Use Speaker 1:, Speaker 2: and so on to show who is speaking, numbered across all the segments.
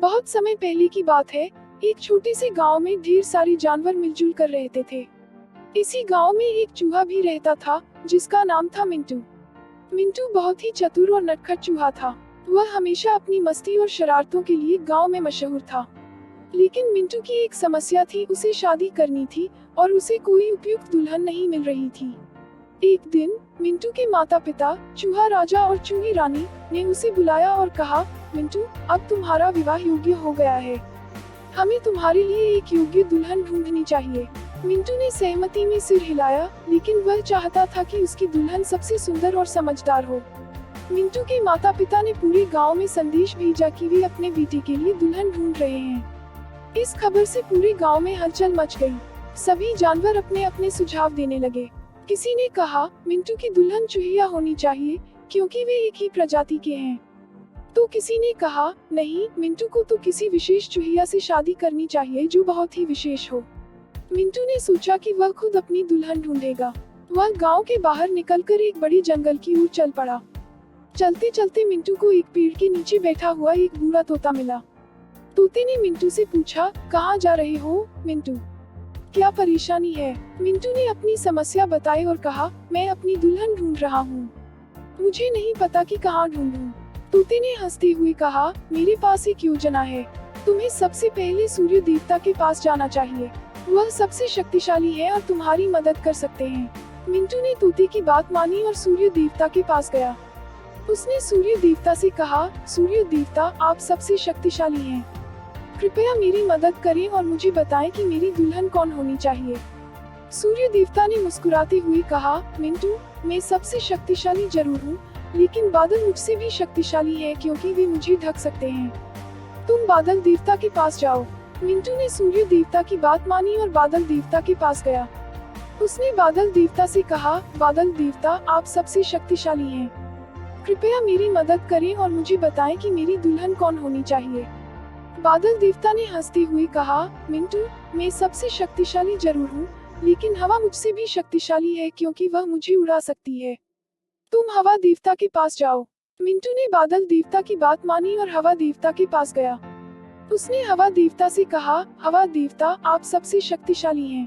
Speaker 1: बहुत समय पहले की बात है। एक छोटे से गांव में ढेर सारे जानवर मिलजुल कर रहते थे। इसी गांव में एक चूहा भी रहता था, जिसका नाम था मिंटू। मिंटू बहुत ही चतुर और नटखट चूहा था। वह हमेशा अपनी मस्ती और शरारतों के लिए गांव में मशहूर था। लेकिन मिंटू की एक समस्या थी, उसे शादी करनी थी और उसे कोई उपयुक्त दुल्हन नहीं मिल रही थी। एक दिन मिंटू के माता पिता चूहा राजा और चूही रानी ने उसे बुलाया और कहा, मिंटू, अब तुम्हारा विवाह योग्य हो गया है। हमें तुम्हारे लिए एक योग्य दुल्हन ढूंढनी चाहिए। मिंटू ने सहमति में सिर हिलाया, लेकिन वह चाहता था कि उसकी दुल्हन सबसे सुंदर और समझदार हो। मिंटू के माता पिता ने पूरे गांव में संदेश भेजा कि वे अपने बेटे के लिए दुल्हन ढूंढ रहे हैं। इस खबर से पूरे गांव में हलचल मच गई। सभी जानवर अपने अपने सुझाव देने लगे। किसी ने कहा, मिंटू की दुल्हन चूहिया होनी चाहिए, क्योंकि वे एक ही प्रजाति के हैं। तो किसी ने कहा, नहीं, मिंटू को तो किसी विशेष चूहिया से शादी करनी चाहिए जो बहुत ही विशेष हो। मिंटू ने सोचा कि वह खुद अपनी दुल्हन ढूंढेगा। वह गांव के बाहर निकलकर एक बड़ी जंगल की ओर चल पड़ा। चलते चलते मिंटू को एक पेड़ के नीचे बैठा हुआ एक बूढ़ा तोता मिला। तोते ने मिंटू से पूछा, कहाँ जा रहे हो मिंटू? क्या परेशानी है? मिंटू ने अपनी समस्या बताई और कहा, मैं अपनी दुल्हन ढूंढ रहा हूँ। मुझे नहीं पता कि कहाँ ढूंढूं। तोते ने हंसते हुए कहा, मेरे पास एक योजना है। तुम्हें सबसे पहले सूर्य देवता के पास जाना चाहिए। वह सबसे शक्तिशाली है और तुम्हारी मदद कर सकते हैं। मिंटू ने तोते की बात मानी और सूर्य देवता के पास गया। उसने सूर्य देवता से कहा, सूर्य देवता, आप सबसे शक्तिशाली हैं। कृपया मेरी मदद करें और मुझे बताएं कि मेरी दुल्हन कौन होनी चाहिए। सूर्य देवता ने मुस्कुराते हुए कहा, मिंटू, मैं सबसे शक्तिशाली जरूर हूँ, लेकिन बादल मुझसे भी शक्तिशाली है, क्योंकि वे मुझे ढक सकते हैं। तुम बादल देवता के पास जाओ। मिंटू ने सूर्य देवता की बात मानी और बादल देवता के पास गया। उसने बादल देवता से कहा, बादल देवता, आप सबसे शक्तिशाली हैं। कृपया मेरी मदद करें और मुझे बताएं कि मेरी दुल्हन कौन होनी चाहिए। बादल देवता ने हंसते हुए कहा, मिंटू, मैं सबसे शक्तिशाली जरूर हूँ, लेकिन हवा मुझसे भी शक्तिशाली है, क्योंकि वह मुझे उड़ा सकती है। तुम हवा देवता के पास जाओ। मिंटू ने बादल देवता की बात मानी और हवा देवता के पास गया। उसने हवा देवता से कहा, हवा देवता, आप सबसे शक्तिशाली हैं।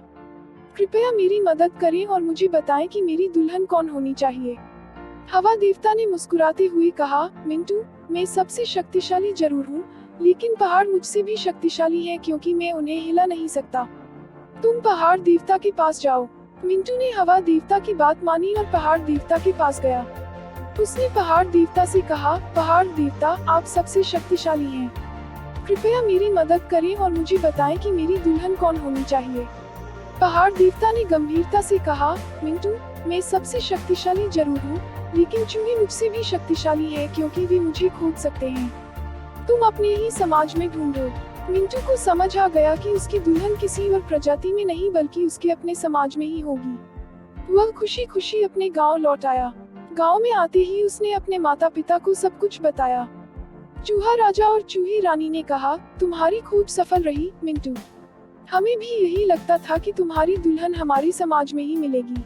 Speaker 1: कृपया मेरी मदद करें और मुझे बताएं कि मेरी दुल्हन कौन होनी चाहिए। हवा देवता ने मुस्कुराते हुए कहा, मिंटू, मैं सबसे शक्तिशाली जरूर हूँ, लेकिन पहाड़ मुझसे भी शक्तिशाली हैं, क्योंकि मैं उन्हें हिला नहीं सकता। तुम पहाड़ देवता के पास जाओ। मिंटू ने हवा देवता की बात मानी और पहाड़ देवता के पास गया। उसने पहाड़ देवता से कहा, पहाड़ देवता, आप सबसे शक्तिशाली हैं। कृपया मेरी मदद करें और मुझे बताएं कि मेरी दुल्हन कौन होनी चाहिए। पहाड़ देवता ने गंभीरता से कहा, मिंटू, मैं सबसे शक्तिशाली जरूर हूँ, लेकिन चूहे मुझसे भी शक्तिशाली है, क्योंकि वे मुझे खोद सकते हैं। तुम अपने ही समाज में ढूंढो। मिंटू को समझ आ गया कि उसकी दुल्हन किसी और प्रजाति में नहीं, बल्कि उसके अपने समाज में ही होगी। वह खुशी खुशी अपने गांव लौट आया। गांव में आते ही उसने अपने माता पिता को सब कुछ बताया। चूहा राजा और चूही रानी ने कहा, तुम्हारी खोज सफल रही मिंटू। हमें भी यही लगता था कि तुम्हारी दुल्हन हमारे समाज में ही मिलेगी।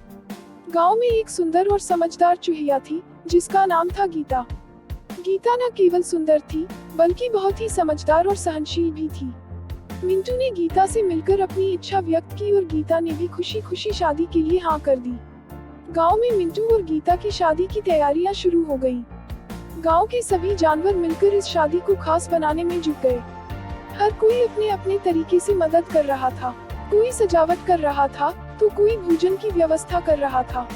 Speaker 1: गांव में एक सुंदर और समझदार चूहिया थी, जिसका नाम था गीता। गीता न केवल सुंदर थी, बल्कि बहुत ही समझदार और सहनशील भी थी। मिंटू ने गीता से मिलकर अपनी इच्छा व्यक्त की और गीता ने भी खुशी खुशी शादी के लिए हाँ कर दी। गांव में मिंटू और गीता की शादी की तैयारियां शुरू हो गईं। गांव के सभी जानवर मिलकर इस शादी को खास बनाने में जुट गए। हर कोई अपने अपने तरीके से मदद कर रहा था। कोई सजावट कर रहा था, तो कोई भोजन की व्यवस्था कर रहा था।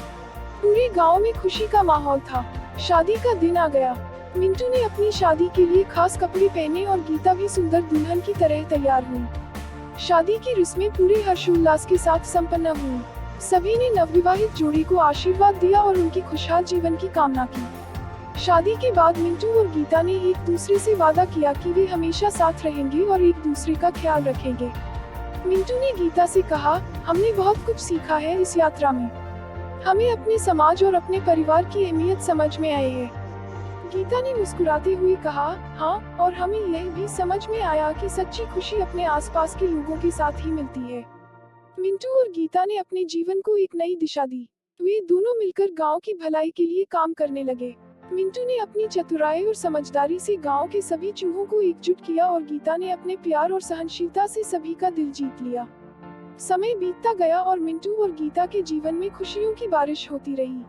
Speaker 1: पूरे गांव में खुशी का माहौल था। शादी का दिन आ गया। मिंटू ने अपनी शादी के लिए खास कपड़े पहने और गीता भी सुंदर दुल्हन की तरह तैयार हुई। शादी की रस्में पूरे हर्षोल्लास के साथ संपन्न हुई। सभी ने नवविवाहित जोड़ी को आशीर्वाद दिया और उनकी खुशहाल जीवन की कामना की। शादी के बाद मिंटू और गीता ने एक दूसरे से वादा किया कि वे हमेशा साथ रहेंगे और एक दूसरे का ख्याल रखेंगे। मिंटू ने गीता से कहा, हमने बहुत कुछ सीखा है इस यात्रा में। हमें अपने समाज और अपने परिवार की अहमियत समझ में आई है। गीता ने मुस्कुराते हुए कहा, हाँ, और हमें यह भी समझ में आया कि सच्ची खुशी अपने आसपास के लोगों के साथ ही मिलती है। मिंटू और गीता ने अपने जीवन को एक नई दिशा दी। वे दोनों मिलकर गांव की भलाई के लिए काम करने लगे। मिंटू ने अपनी चतुराई और समझदारी से गांव के सभी चूहों को एकजुट किया और गीता ने अपने प्यार और सहनशीलता से सभी का दिल जीत लिया। समय बीतता गया और मिंटू और गीता के जीवन में खुशियों की बारिश होती रही।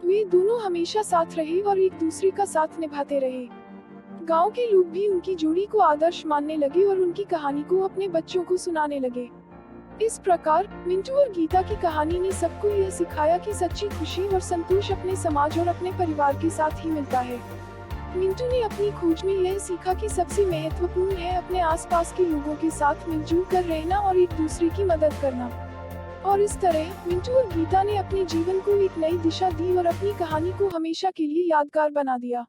Speaker 1: वे दोनों हमेशा साथ रहे और एक दूसरे का साथ निभाते रहे। गांव के लोग भी उनकी जोड़ी को आदर्श मानने लगे और उनकी कहानी को अपने बच्चों को सुनाने लगे। इस प्रकार मिंटू और गीता की कहानी ने सबको यह सिखाया कि सच्ची खुशी और संतोष अपने समाज और अपने परिवार के साथ ही मिलता है। मिंटू ने अपनी खोज में यह सीखा कि सबसे महत्वपूर्ण है अपने आसपास के लोगों के साथ मिलजुल कर रहना और एक दूसरे की मदद करना। और इस तरह मिंटू और गीता ने अपने जीवन को एक नई दिशा दी और अपनी कहानी को हमेशा के लिए यादगार बना दिया।